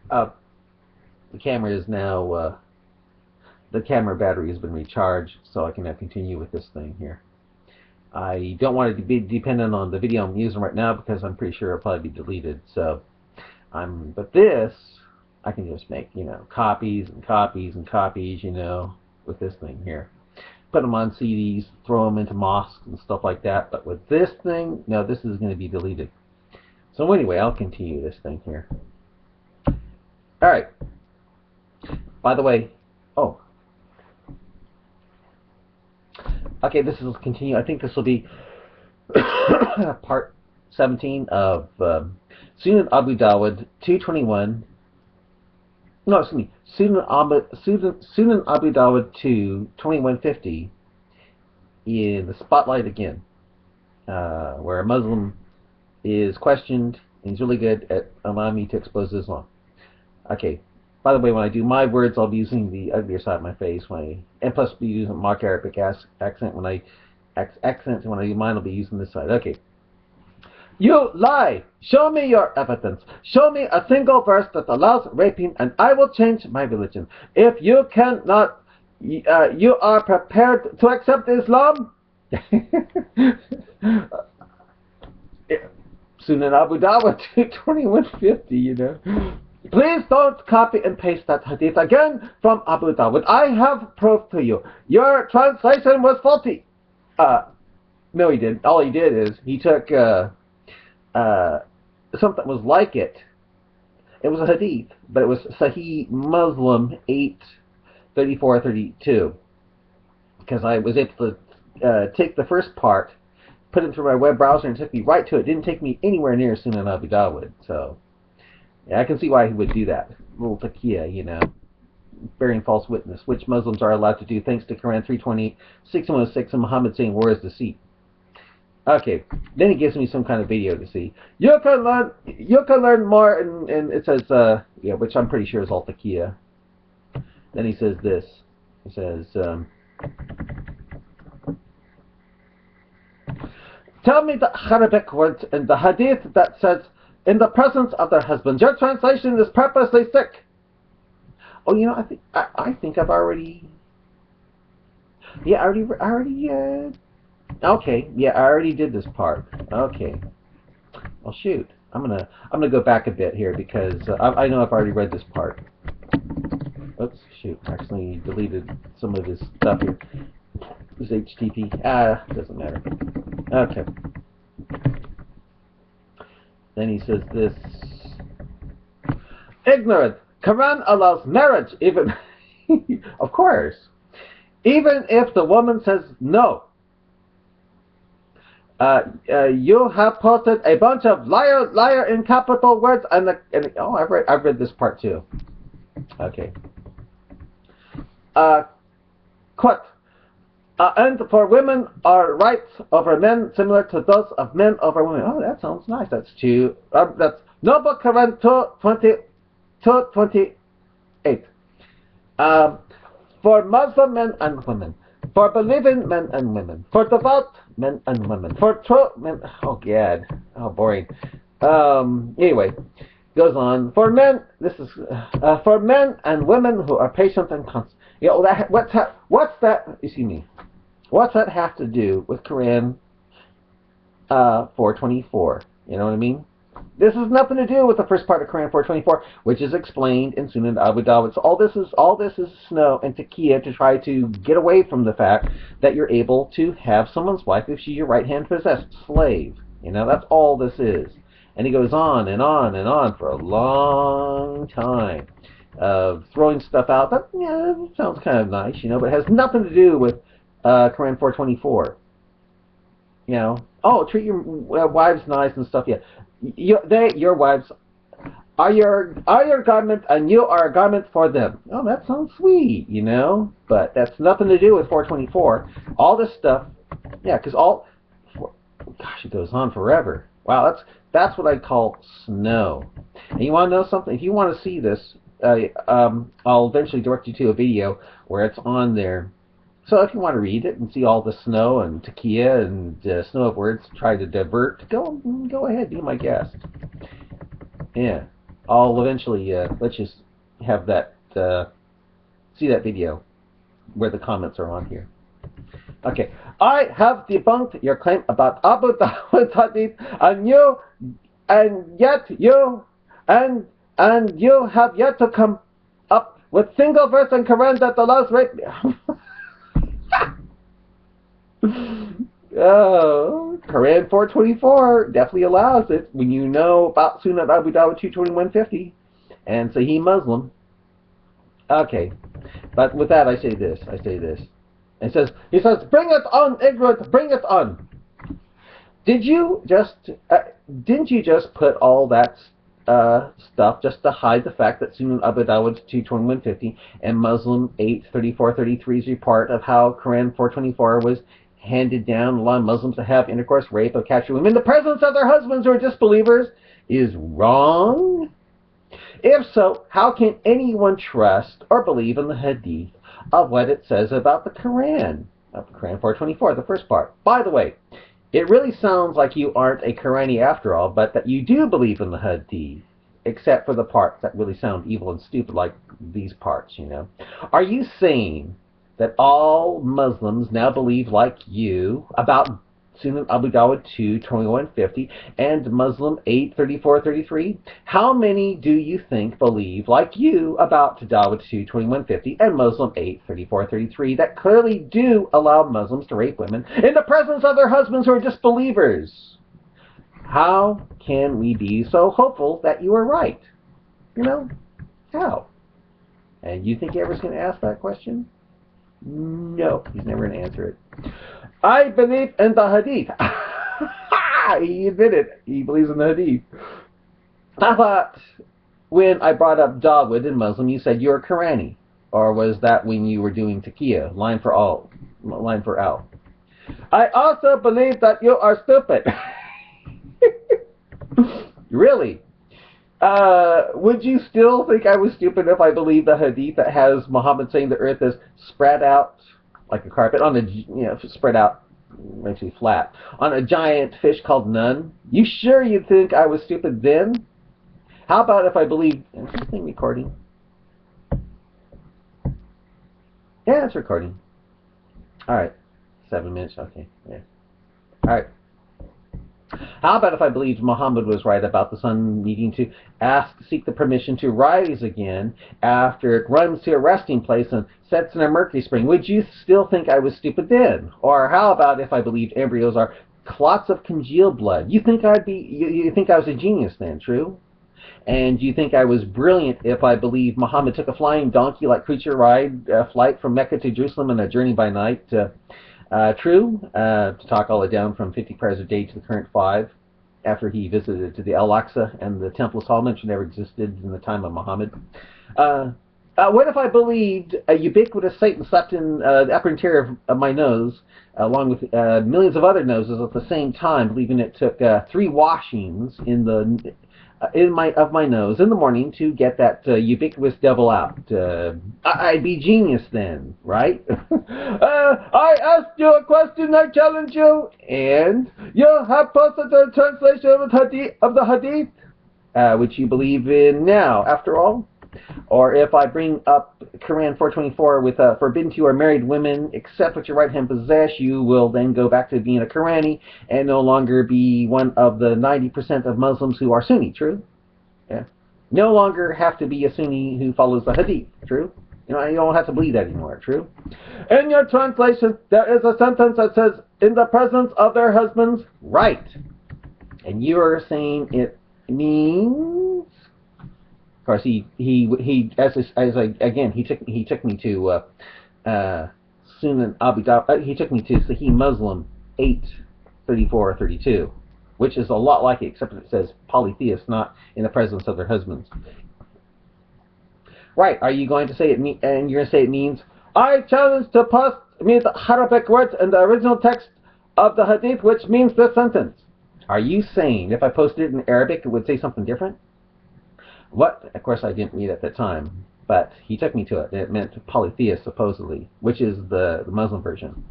Uh, the camera is now, the camera battery has been recharged, so I can now continue with this thing here. I don't want it to be dependent on the video I'm using right now because I'm pretty sure it'll probably be deleted. So but this, I can just make, copies and copies and copies, with this thing here. Put them on CDs, throw them into mosques and stuff like that. But with this thing, no, this is going to be deleted. So anyway, I'll continue this thing here. All right. By the way, oh, okay, this will continue. I think this will be part 17 of Sunan Abu Dawud 221. No, excuse me. Sunan Abu Dawud 2 2150 in the spotlight again, where a Muslim is questioned, and he's really good at allowing me to expose Islam. Okay. By the way, when I do my words, I'll be using the uglier side of my face. And plus, be using mock Arabic accent when I do mine. I'll be using this side. Okay. You lie! Show me your evidence. Show me a single verse that allows raping, and I will change my religion. If you cannot, you are prepared to accept Islam? Sunan Abu Dawud 2150, Please don't copy and paste that hadith again from Abu Dawud. I have proof to you. Your translation was faulty. No, he didn't. All he did is he took something that was like it. It was a hadith, but it was Sahih Muslim 8:34-32. Because I was able to take the first part, put it through my web browser, and it took me right to it. It didn't take me anywhere near Sunan Abu Dawud. So, yeah, I can see why he would do that. A little taqiyya, bearing false witness, which Muslims are allowed to do thanks to Quran 3:20, and Muhammad saying, "War is deceit." Okay, then he gives me some kind of video to see. You can learn more, and it says, which I'm pretty sure is all taqiyya. Then he says this. He says, tell me the Arabic words in the hadith that says, in the presence of their husbands. Your translation is purposely sick. Oh, I think I've already. Yeah, okay, yeah, I already did this part. Okay. Well, shoot. I'm gonna go back a bit here because I know I've already read this part. Oops, shoot. Actually deleted some of his stuff here. This HTTP. Doesn't matter. Okay. Then he says this. Ignorant. Quran allows marriage even... of course. Even if the woman says no. You have posted a bunch of liar in capital words oh, I've read this part too. Okay. Quote. And for women are rights over men similar to those of men over women. Oh, that sounds nice. That's true. That's Noble Quran 2:28. For Muslim men and women, for believing men and women, for devout men and women, for true men. Oh God, oh boring. Anyway, goes on. For men, this is for men and women who are patient and constant. What's that? Excuse me. What's that have to do with Quran 4:24? You know what I mean? This has nothing to do with the first part of Quran 4:24, which is explained in Sunan Abu Dawud. So all this is snow and taqiyya to try to get away from the fact that you're able to have someone's wife if she's your right-hand possessed slave. That's all this is. And he goes on and on and on for a long time of throwing stuff out that sounds kind of nice, but it has nothing to do with Quran 4:24. Treat your wives nice and stuff. Yeah, your wives are your garment, and you are a garment for them. Oh, that sounds sweet, but that's nothing to do with 4:24. All this stuff, yeah, because it goes on forever. Wow, that's what I call snow. And you want to know something? If you want to see this, I'll eventually direct you to a video where it's on there. So if you want to read it and see all the snow and taqiyya and snow of words, try to divert, go ahead, be my guest. Yeah. I'll eventually let's just have that see that video where the comments are on here. Okay, I have debunked your claim about Abu Dawud hadith, and yet you and you have yet to come up with single verse in Quran that allows rape. Quran 424 definitely allows it when you know about Sunnah Abu Dawud 22150 and Sahih Muslim. Okay, but with that I say this. He says, bring it on, ignorant, bring it on. Didn't you just put all that stuff just to hide the fact that Sunan Abu Dawud 22150 and Muslim 83433's report of how Quran 424 was handed down, allowing Muslims to have intercourse, rape, or capture women in the presence of their husbands who are disbelievers is wrong? If so, how can anyone trust or believe in the hadith of what it says about the Quran? Of Quran 424, the first part. By the way, it really sounds like you aren't a Qurani after all, but that you do believe in the hadith, except for the parts that really sound evil and stupid, like these parts, you know. Are you saying that all Muslims now believe like you about Sunan Abu Dawud 22150 and Muslim 83433? How many do you think believe like you about Dawud 22150 and Muslim 83433 that clearly do allow Muslims to rape women in the presence of their husbands who are disbelievers? How can we be so hopeful that you are right? You know, how? And you think Everett's going to ask that question? No, he's never going to answer it. I believe in the hadith. He admitted he believes in the hadith. I thought when I brought up Dawud and Muslim, you said you're Qurani. Or was that when you were doing taqiyya, line for all, line for al? I also believe that you are stupid. Really? Would you still think I was stupid if I believed the hadith that has Muhammad saying the earth is spread out like a carpet on a, spread out, actually flat, on a giant fish called Nun? You sure you'd think I was stupid then? How about if I believed... Is this thing recording? Yeah, it's recording. Alright. 7 minutes, okay. Yeah. Alright. How about if I believed Muhammad was right about the sun needing to seek the permission to rise again after it runs to a resting place and sets in a mercury spring? Would you still think I was stupid then? Or how about if I believed embryos are clots of congealed blood? You think you think I was a genius then, true? And you think I was brilliant if I believed Muhammad took a flying donkey-like creature ride flight from Mecca to Jerusalem in a journey by night? True, to talk all the way down from 50 prayers a day to the current 5 after he visited to the Al-Aqsa and the Temple of Solomon, which never existed in the time of Muhammad. What if I believed a ubiquitous Satan slept in the upper interior of my nose, along with millions of other noses at the same time, believing it took 3 washings of my nose in the morning to get that ubiquitous devil out? I'd be genius then, right? I asked you a question, I challenge you, and you have posted a translation of the hadith, which you believe in now, after all. Or if I bring up Quran 424 with forbidden to you are married women except what your right hand possess, you will then go back to being a Qurani and no longer be one of the 90% of Muslims who are Sunni, true? Yeah. No longer have to be a Sunni who follows the hadith, true? You don't have to believe that anymore, true? In your translation, there is a sentence that says, in the presence of their husbands, right. And you are saying it means... Of course, he took me to Sunan Abu Dawud. He took me to Sahih Muslim 83432, which is a lot like it, except it says polytheists, not in the presence of their husbands. Right? Are you going to say it? And you're going to say it means I challenge to post the Arabic words in the original text of the Hadith, which means this sentence. Are you saying if I posted it in Arabic, it would say something different? What? Of course, I didn't read at the time, but he took me to it. It meant polytheist, supposedly, which is the Muslim version.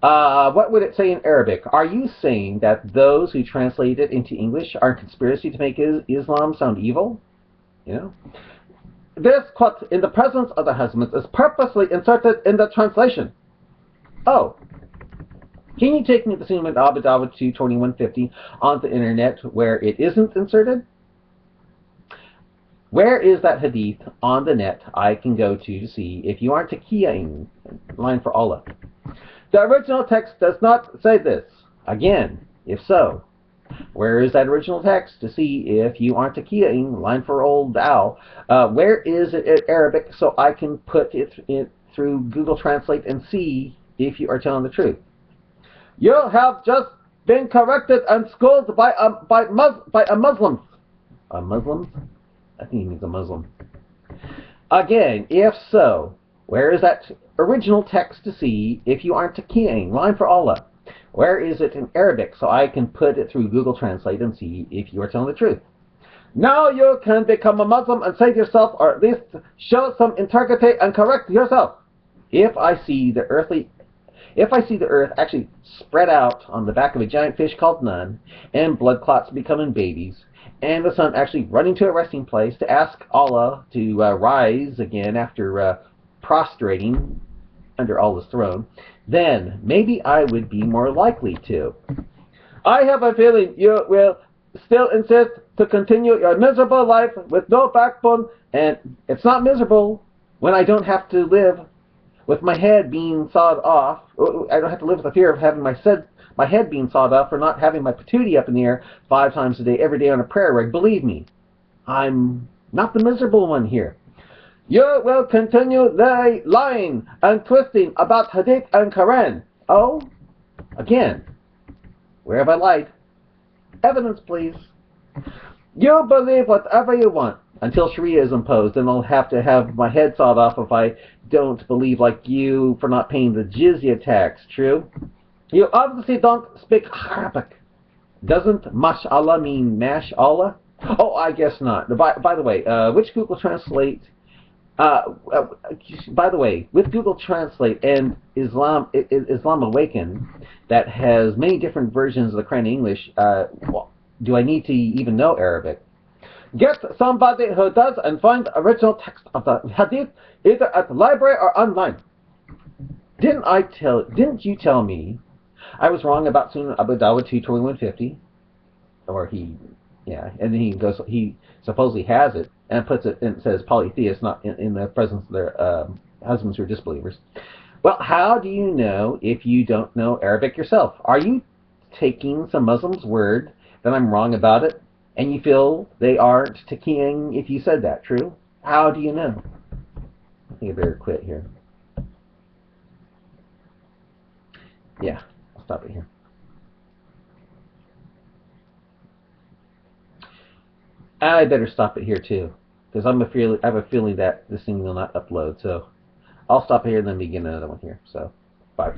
What would it say in Arabic? Are you saying that those who translate it into English are in conspiracy to make Islam sound evil? You know? This quote, in the presence of the husbands, is purposely inserted in the translation. Oh. Can you take me to Sunan Abu Dawud 22150 on the internet where it isn't inserted? Where is that hadith on the net I can go to see if you aren't taqiying, line for Allah? The original text does not say this. Again, if so, where is that original text to see if you aren't taqiying, line for old owl? Where is it in Arabic so I can put it through Google Translate and see if you are telling the truth? You have just been corrected and schooled by a Muslim. A Muslim? I think he means a Muslim. Again, if so, where is that original text to see if you aren't taqiying, line for Allah? Where is it in Arabic so I can put it through Google Translate and see if you are telling the truth? Now you can become a Muslim and save yourself, or at least show some integrity and correct yourself. If I see the earth actually spread out on the back of a giant fish called Nun, and blood clots becoming babies, and the sun actually running to a resting place to ask Allah to rise again after prostrating under Allah's throne, then maybe I would be more likely to. I have a feeling you will still insist to continue your miserable life with no backbone, and it's not miserable when I don't have to live with my head being sawed off. I don't have to live with the fear of having my head being sawed off for not having my patootie up in the air 5 times a day, every day on a prayer rig. Believe me, I'm not the miserable one here. You will continue lying and twisting about Hadith and Quran. Oh, again, where have I lied? Evidence, please. You believe whatever you want until Sharia is imposed, and I'll have to have my head sawed off if I don't believe like you for not paying the jizya tax. True? You obviously don't speak Arabic. Doesn't mashallah mean mash Allah? Oh, I guess not. By the way, which Google Translate? By the way, with Google Translate and Islam Awaken, that has many different versions of the Quran in English, do I need to even know Arabic? Get somebody who does and find the original text of the Hadith either at the library or online. Didn't you tell me I was wrong about Sunan Abu Dawud 22150? Or and then he supposedly has it and puts it and says polytheists, not in the presence of their husbands who are disbelievers. Well, how do you know if you don't know Arabic yourself? Are you taking some Muslim's word that I'm wrong about it, and you feel they aren't taqiying if you said that? True? How do you know? I think I better quit here. Yeah, I'll stop it here. I better stop it here too, because I have a feeling that this thing will not upload. So I'll stop here and then begin another one here. So bye.